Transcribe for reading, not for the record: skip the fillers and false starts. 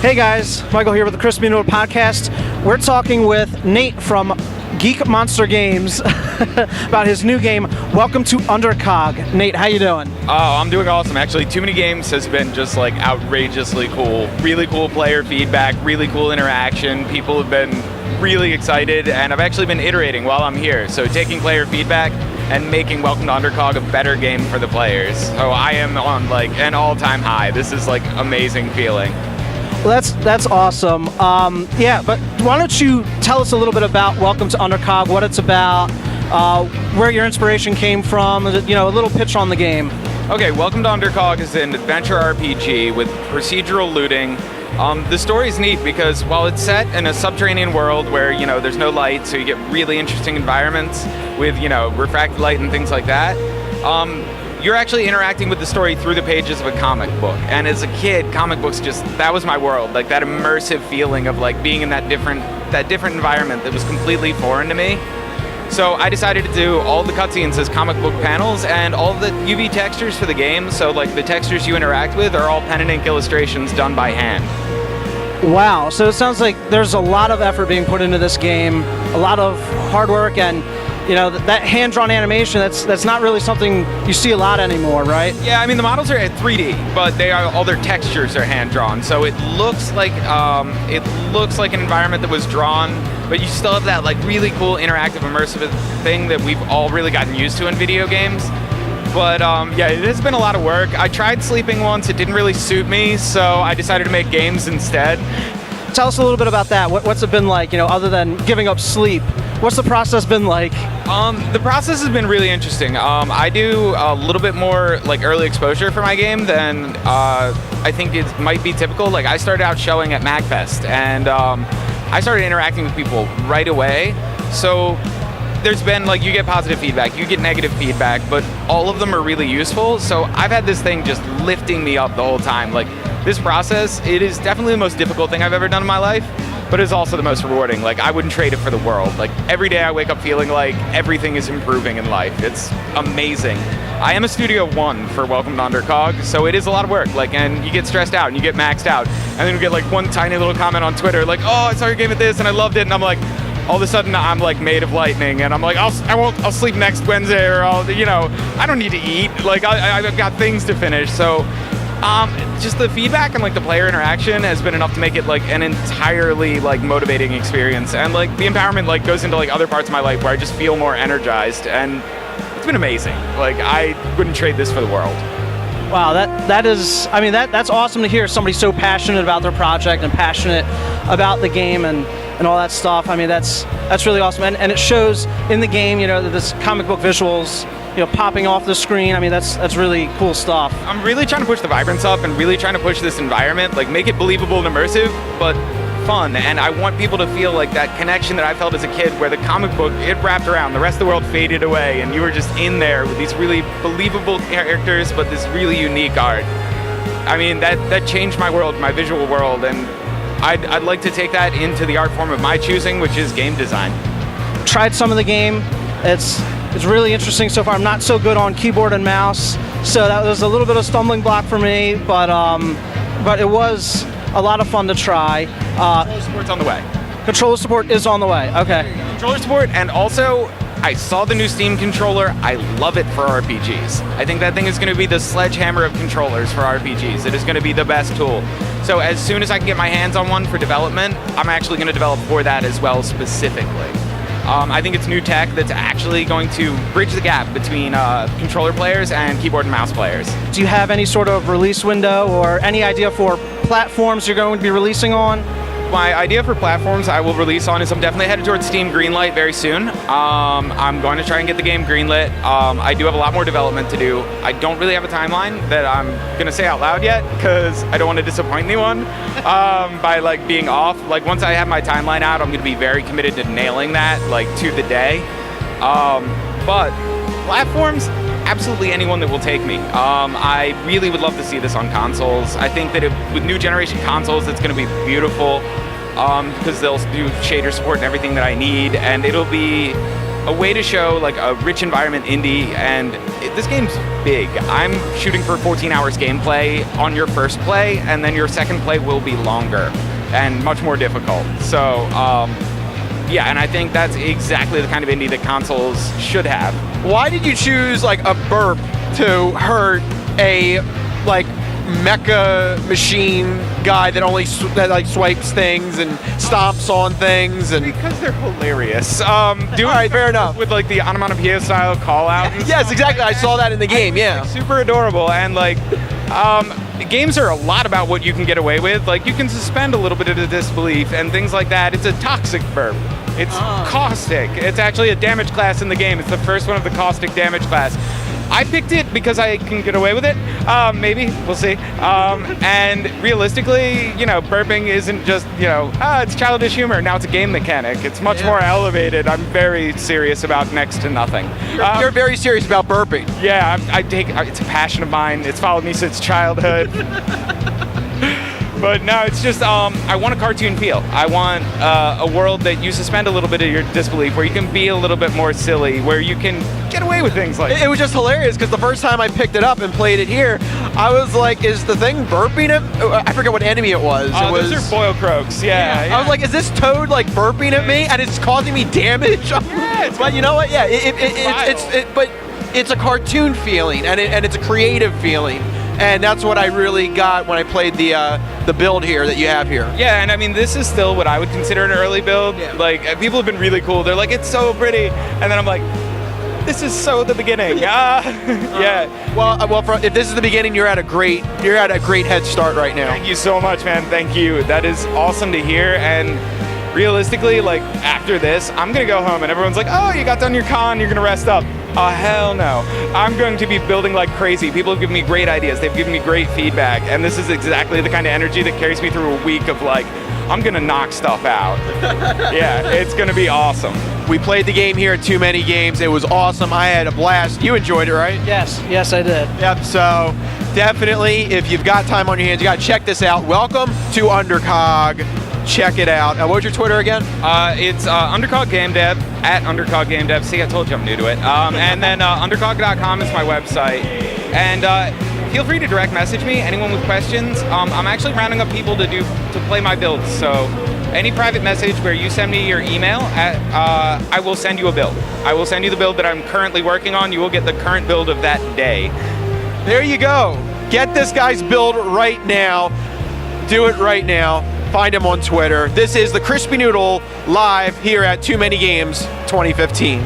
Hey guys, Michael here with the Crispy Noodle podcast. We're talking with Nate from Geek Monster Games about his new game, Welcome to Undercog. Nate, how you doing? Oh, I'm doing awesome. Actually, TooManyGames has been just like outrageously cool. Really cool player feedback, really cool interaction. People have been really excited, and I've actually been iterating while I'm here. So taking player feedback and making Welcome to Undercog a better game for the players. So I am on like an all-time high. This is like amazing feeling. Well, that's awesome. Yeah, but why don't you tell us a little bit about Welcome to Undercog, what it's about, where your inspiration came from, a little pitch on the game. Okay, Welcome to Undercog is an adventure RPG with procedural looting. The story's neat because while it's set in a subterranean world where, there's no light, so you get really interesting environments with, refracted light and things like that, you're actually interacting with the story through the pages of a comic book. And as a kid, comic books that was my world. Like that immersive feeling of like being in that different environment that was completely foreign to me. So I decided to do all the cutscenes as comic book panels and all the UV textures for the game. So like the textures you interact with are all pen and ink illustrations done by hand. Wow, so it sounds like there's a lot of effort being put into this game, a lot of hard work, and that hand-drawn animation, that's not really something you see a lot anymore, right? Yeah, I mean the models are at 3D, but all their textures are hand-drawn, so it looks like an environment that was drawn, but you still have that like really cool interactive immersive thing that we've all really gotten used to in video games. But yeah, it has been a lot of work. I tried sleeping once, it didn't really suit me, so I decided to make games instead. Tell us a little bit about that. What's it been like, other than giving up sleep? What's the process been like? The process has been really interesting. I do a little bit more like early exposure for my game than I think it might be typical. Like I started out showing at MagFest, and I started interacting with people right away. So there's been like, you get positive feedback, you get negative feedback, but all of them are really useful. So I've had this thing just lifting me up the whole time. Like this process, it is definitely the most difficult thing I've ever done in my life, but it's also the most rewarding. Like I wouldn't trade it for the world. Like every day I wake up feeling like everything is improving in life. It's amazing. I am a Studio 1 for Welcome to Undercog, so it is a lot of work. Like, and you get stressed out and you get maxed out, and then you get like one tiny little comment on Twitter, like, "Oh, I saw your game at this and I loved it," and I'm like, all of a sudden I'm like made of lightning, and I'm like, I'll sleep next Wednesday, or I don't need to eat. Like I've got things to finish. So just the feedback and like the player interaction has been enough to make it like an entirely like motivating experience, and like the empowerment like goes into like other parts of my life where I just feel more energized, and it's been amazing. Like I wouldn't trade this for the world. Wow, that's awesome to hear somebody so passionate about their project and passionate about the game and all that stuff. I mean, that's really awesome, and it shows in the game. This comic book visuals, popping off the screen. I mean, that's really cool stuff. I'm really trying to push the vibrance up and really trying to push this environment, like make it believable and immersive, but fun. And I want people to feel like that connection that I felt as a kid, where the comic book, it wrapped around, the rest of the world faded away, and you were just in there with these really believable characters, but this really unique art. I mean, that changed my world, my visual world, and I'd like to take that into the art form of my choosing, which is game design. Tried some of the game. It's really interesting so far. I'm not so good on keyboard and mouse, so that was a little bit of a stumbling block for me, but it was a lot of fun to try. Controller support's on the way. Controller support is on the way, okay. Controller support, and also I saw the new Steam controller. I love it for RPGs. I think that thing is going to be the sledgehammer of controllers for RPGs. It is going to be the best tool. So as soon as I can get my hands on one for development, I'm actually going to develop for that as well specifically. I think it's new tech that's actually going to bridge the gap between controller players and keyboard and mouse players. Do you have any sort of release window or any idea for platforms you're going to be releasing on? My idea for platforms I will release on is I'm definitely headed towards Steam Greenlight very soon. I'm going to try and get the game greenlit. I do have a lot more development to do. I don't really have a timeline that I'm going to say out loud yet, because I don't want to disappoint anyone by like being off. Like once I have my timeline out, I'm going to be very committed to nailing that like to the day. But platforms, absolutely anyone that will take me. I really would love to see this on consoles. I think that with new generation consoles, it's going to be beautiful, because they'll do shader support and everything that I need, and it'll be a way to show like a rich environment indie, and this game's big. I'm shooting for 14 hours gameplay on your first play, and then your second play will be longer and much more difficult. So yeah, and I think that's exactly the kind of indie that consoles should have. Why did you choose like a burp to hurt a like mecha machine guy that only that like swipes things and stomps on things? And Because they're hilarious. Doing all right, fair enough. with like the onomatopoeia style call out. And Yes, stuff exactly. like I saw that in the game. Yeah. super adorable, and like games are a lot about what you can get away with. Like you can suspend a little bit of the disbelief and things like that. It's a toxic burp. It's caustic. It's actually a damage class in the game. It's the first one of the caustic damage class. I picked it because I can get away with it. Maybe, we'll see. And realistically, you know, burping isn't just, you know, it's childish humor. Now it's a game mechanic. It's much more elevated. I'm very serious about next to nothing. You're very serious about burping. Yeah, it's a passion of mine. It's followed me since childhood. But no, it's just, I want a cartoon feel. I want a world that you suspend a little bit of your disbelief, where you can be a little bit more silly, where you can get away with things like It was just hilarious because the first time I picked it up and played it here, I was like, is the thing burping it? I forget what enemy it was. It was those are foil croaks, yeah. I was like, is this toad like burping at me and it's causing me damage? But you know what? Yeah, but it's a cartoon feeling and it's a creative feeling. And that's what I really got when I played the build here that you have here. Yeah, and I mean, this is still what I would consider an early build. Yeah. Like, people have been really cool. They're like, it's so pretty. And then I'm like, this is so the beginning. Yeah. Well, if this is the beginning, you're at a great head start right now. Thank you so much, man. Thank you. That is awesome to hear. And realistically, like, after this, I'm going to go home and everyone's like, oh, you got done your con, you're going to rest up. Oh, hell no. I'm going to be building like crazy. People have given me great ideas. They've given me great feedback. And this is exactly the kind of energy that carries me through a week of like, I'm going to knock stuff out. Yeah, it's going to be awesome. We played the game here at TooManyGames. It was awesome. I had a blast. You enjoyed it, right? Yes, I did. Yep, so definitely, if you've got time on your hands, you got to check this out. Welcome to Undercog. Check it out. What was your Twitter again? It's Undercog Game Dev, at Undercog Game Dev. See, I told you I'm new to it. And then undercog.com is my website. And feel free to direct message me, anyone with questions. I'm actually rounding up people to play my builds. So any private message where you send me your email, I will send you a build. I will send you the build that I'm currently working on. You will get the current build of that day. There you go. Get this guy's build right now. Do it right now. Find him on Twitter. This is the Crispy Noodle live here at TooManyGames 2015.